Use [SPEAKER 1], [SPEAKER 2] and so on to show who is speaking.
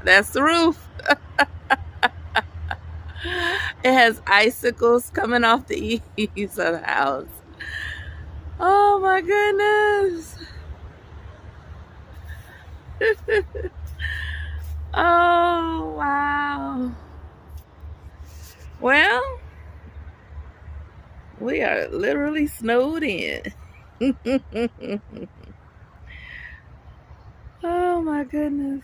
[SPEAKER 1] That's the roof. It has icicles coming off the eaves of the house. Oh my goodness. Oh wow. Well, we are literally snowed in. Oh my goodness.